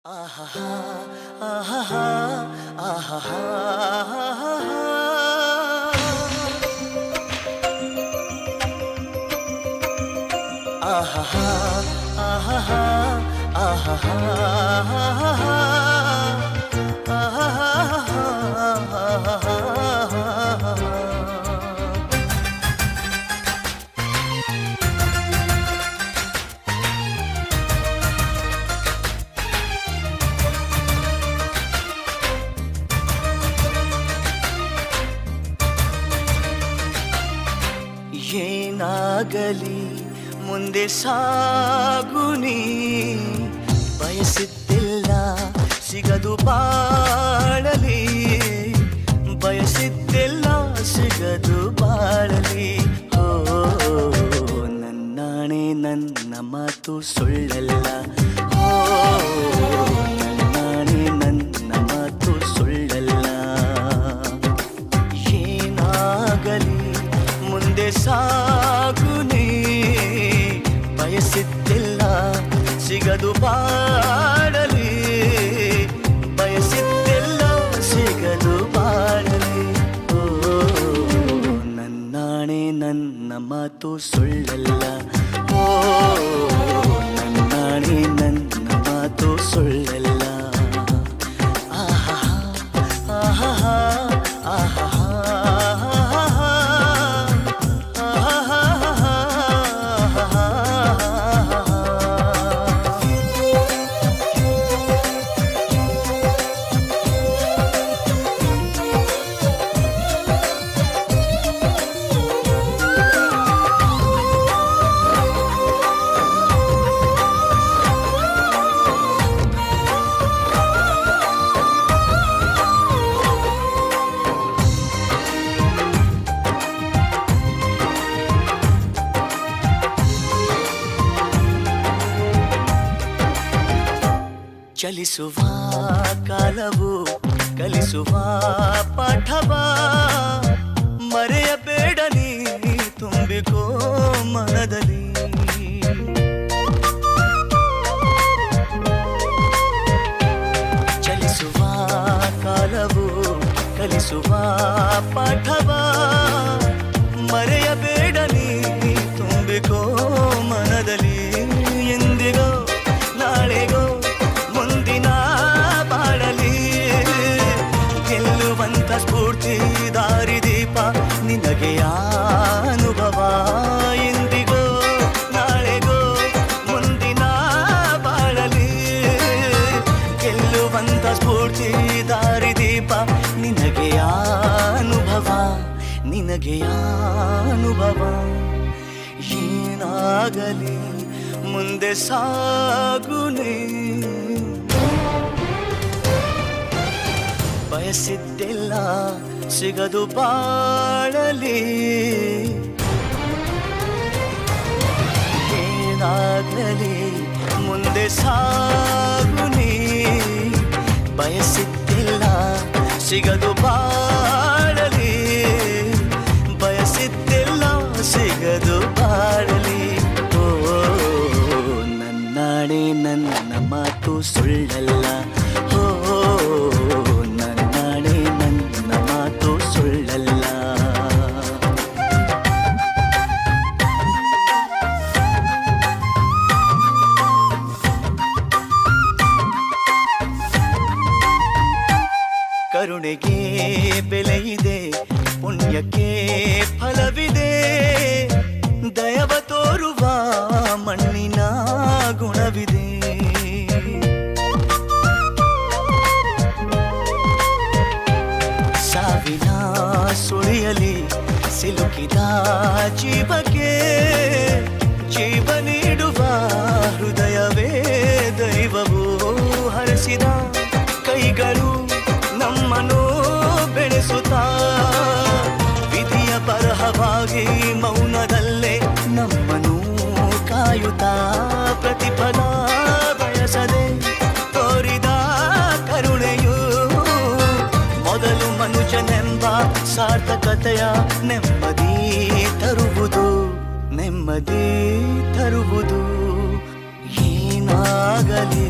ಆಹಾ ಆಹಾ ಆಹಾ ಆಹಾ ಆಹಾ ಏನಾಗಲಿ ಮುಂದೆ ಸಾಗುನಿ ಬಯಸಿದ್ದಿಲ್ಲ ಸಿಗದು ಬಾಳಲಿ ಬಯಸಿದ್ದಿಲ್ಲ ಸಿಗದು ಬಾಳಲಿ ಓ ನನ್ನಾಣೆ ನನ್ನ ಮಾತು ಸುಳ್ಳಲ್ಲ ಓ ನನ್ನಾಣೆ ನನ್ನ ಮಾತು ಸುಳ್ಳಲ್ಲ ಏನಾಗಲಿ ಮುಂದೆ ಸಾಗುನಿ ಬಯಸಿದ್ದಿಲ್ಲ ಸಿಗದು ಬಾಳಲಿ ಬಯಸಿದ್ದಿಲ್ಲ ಸಿಗದು ಬಾಳಲಿ ಓ ನನ್ನಾಣೆ ನನ್ನ ಮಾತು ಸುಳ್ಳಲ್ಲ ಓ ನನ್ನಾಣೆ ನನ್ನ ಮಾತು ಸುಳ್ಳಲ್ಲ ಆಹಾ ಆಹಾ ಆಹಾ ಚಲಿಸುವ ಕಾಲವು ಕಲಿಸುವ ಪಾಠವ ಮರೆಯಬೇಡ ನೀ ತುಂಬಿಕೋ ಮನದಲ್ಲಿ ಚಲಿಸುವ ಕಾಲವು ಕಲಿಸುವ ಪಾಠವ ಮರೆಯಬೇಡ ನೀ ತುಂಬಿಕೋ ಮನದಲ್ಲಿ ಎಂದಿಗೋ ನಾಳೆಗೋ ಮುಂದಿನ ಬಾಳಲಿ ಗೆಲ್ಲುವಂತ ಸ್ಫೂರ್ತಿ ದಾರಿದೀಪ ನಿನಗೆ ಅನುಭವ ಎಂದಿಗೋ ನಾಳೆಗೋ ಮುಂದಿನ ಬಾಳಲಿ ಗೆಲ್ಲುವಂತ ಸ್ಫೂರ್ತಿ ದಾರಿದೀಪ ನಿನಗೆ ಅನುಭವ ನಿನಗೆ ಅನುಭವ ಏನಾಗಲಿ ಮುಂದೆ ಸಾಗುನಿ ಬಯಸಿದ್ದಿಲ್ಲ ಸಿಗದು ಬಾಳಲಿ ಏನಾಗಲಿ ಮುಂದೆ ಸಾಗುನಿ ಬಯಸಿದ್ದಿಲ್ಲ ಸಿಗದು ಬಾಳಲಿ ಬಯಸಿದ್ದಿಲ್ಲ ಸಿಗದು ಬಾಳಲಿ ಓ ನನ್ನಾಣೆ ನನ್ನ ಮಾತು ಸುಳ್ಳಲ್ಲ ಓ ನನ್ನಾಣೆ ನನ್ನ ಮಾತು ಸುಳ್ಳಲ್ಲ ಕರುಣೆಗೆ ಬೆಲೆಯಿದೆ ಪುಣ್ಯಕ್ಕೆ ಫಲವಿದೆ ದಯವ ತೋರುವ ಮಣ್ಣಿನ ಗುಣವಿದೆ ಸಾವಿನ ಸುಳಿಯಲಿ ಸಿಲುಕಿದ ಜೀವಕ್ಕೆ ಜೀವ ನೀಡುವ ಹೃದಯವೇ ದೈವವು ಹರಿಸಿದ ಕೈಗಳು ನಮ್ಮನ್ನು ಬೆಳೆಸುತ್ತಾ ವಿಧಿಯ ಬರಹವಾಗಿ ಮೌನದಲ್ಲೇ ನಮ್ಮನ್ನು ಕಾಯುತ್ತಾ ಪ್ರತಿಫಲ ಬಯಸದೆ ತೋರಿದ ಕರುಣೆಯು ಮೊದಲು ಮನುಜನೆಂಬ ಸಾರ್ಥಕತೆಯ ನೆಮ್ಮದಿ ತರುವುದು ನೆಮ್ಮದಿ ತರುವುದು ಏನಾಗಲಿ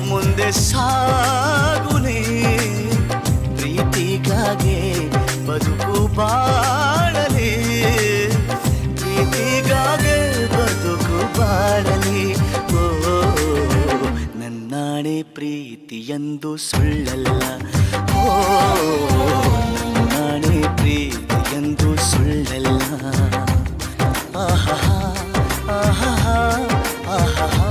ಮುಂದೆ ಮುಂದೆ ಸಾಗುನೇ ಪ್ರೀತಿಗಾಗೆ ಬದುಕು ಬಾಳಲಿ ಪ್ರೀತಿಗಾಗೆ ಬದುಕು ಬಾಳಲಿ ಓ ನನ್ನಾಣೆ ಪ್ರೀತಿಯೆಂದು ಸುಳ್ಳಲ್ಲ ಓ ನನ್ನಾಣೆ ಪ್ರೀತಿಯೆಂದು ಸುಳ್ಳಲ್ಲ ಆಹಾ ಆಹಾ ಆಹಾ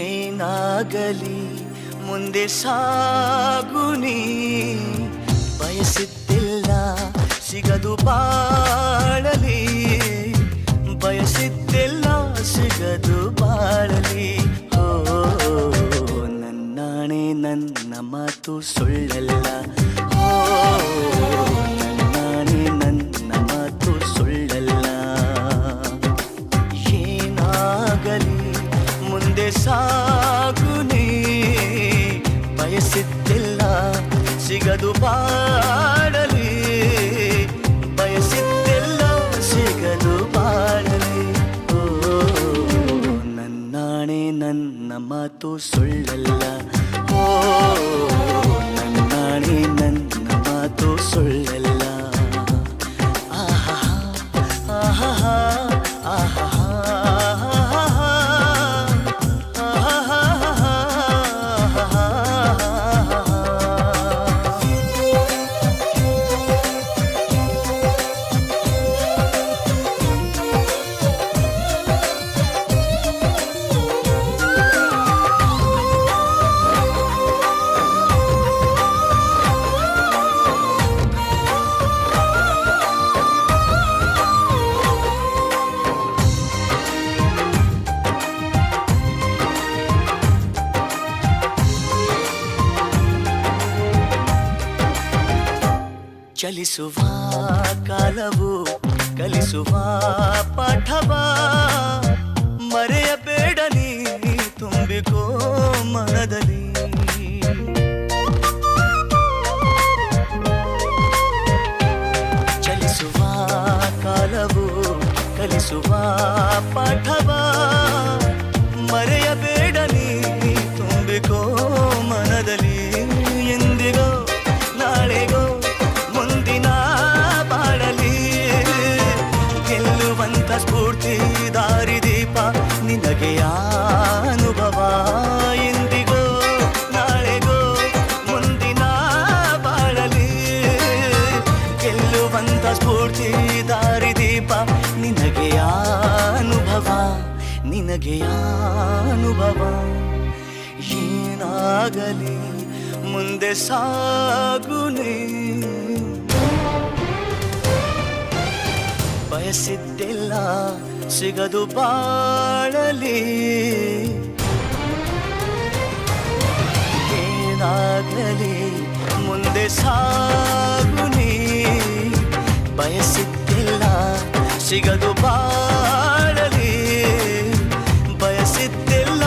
ಏನಾಗಲಿ ಮುಂದೆ ಸಾಗುನಿ ಬಯಸಿದ್ದಿಲ್ಲ ಸಿಗದು ಬಾಳಲಿ ಬಯಸಿದ್ದಿಲ್ಲ ಸಿಗದು ಬಾಳಲಿ ಓ ನನ್ನಾಣೆ ನನ್ನ ಮಾತು ಸುಳ್ಳಲ್ಲ ಓ ನನ್ನಾಣೆ ನನ್ನ ಮಾತು ಸುಳ್ಳಲ್ಲ ಏನಾಗಲಿ ಮುಂದೆ ಸಾಗುನೇ ಬಯಸಿದ್ದಿಲ್ಲ ಸಿಗದು ಬಾಳಲಿ ಬಯಸಿದ್ದಿಲ್ಲ ಸಿಗದು ಬಾಳಲಿ ಓ ನನ್ನಾಣೆ ನನ್ನ ಮಾತು ಸುಳ್ಳಲ್ಲ ಓ ನನ್ನಾಣೆ ನನ್ನ ಮಾತು ಸುಳ್ಳಲ್ಲ ಆಹಾ ಆಹಾ ಆಹಾ ಚಲಿಸುವ ಕಾಲವು ಕಲಿಸುವ ಪಾಠವ ಮರೆಯಬೇಡ ನೀ ತುಂಬಿಕೋ ಮನದಲ್ಲಿ ಚಲಿಸುವ ಕಾಲವು ಕಲಿಸುವ ಪಾಠವ ಮರೆಯಬೇಡ ನೀ ತುಂಬಿಕೋ ಮನದಲ್ಲಿ ಎಂದಿಗೋ ನಾಳೆಗೋ ಮುಂದಿನ ಬಾಳಲಿ ಗೆಲ್ಲುವಂತ ಸ್ಫೂರ್ತಿ ದಾರಿದೀಪ ನಿನಗೆ ಅನುಭವ ಎಂದಿಗೋ ನಾಳೆಗೋ ಮುಂದಿನ ಬಾಳಲಿ ಗೆಲ್ಲುವಂತ ಸ್ಫೂರ್ತಿ ದಾರಿದೀಪ ನಿನಗೆ ಅನುಭವ ನಿನಗೆ ಅನುಭವ ಏನಾಗಲಿ ಮುಂದೆ ಸಾಗುನೇ ಬಯಸಿದ್ದಿಲ್ಲ ಸಿಗದು ಬಾಳಲಿ ಏನಾಗಲಿ ಮುಂದೆ ಸಾಗುನೇ ಬಯಸಿದ್ದಿಲ್ಲ ಸಿಗದು ಬಾಳಲಿ ಬಯಸಿದ್ದಿಲ್ಲ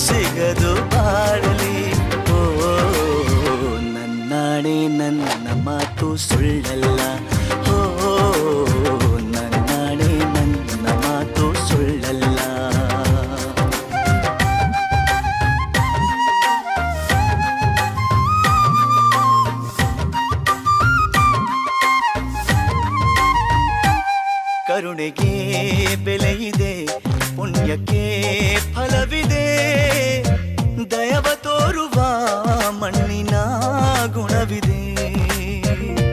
ಸಿಗದು ಬಾಳಲಿ ಓ ನನ್ನಾಣೆ ನನ್ನ ಮಾತು ಸುಳ್ಳಲ್ಲ ಓ ನನ್ನಾಣೆ ನನ್ನ ಮಾತು ಸುಳ್ಳಲ್ಲ ಕರುಣೆಗೆ ಬೆಲೆಯಿದೆ ಪುಣ್ಯಕ್ಕೆ ಫಲವಿದೆ ಜೀವವಿದೆ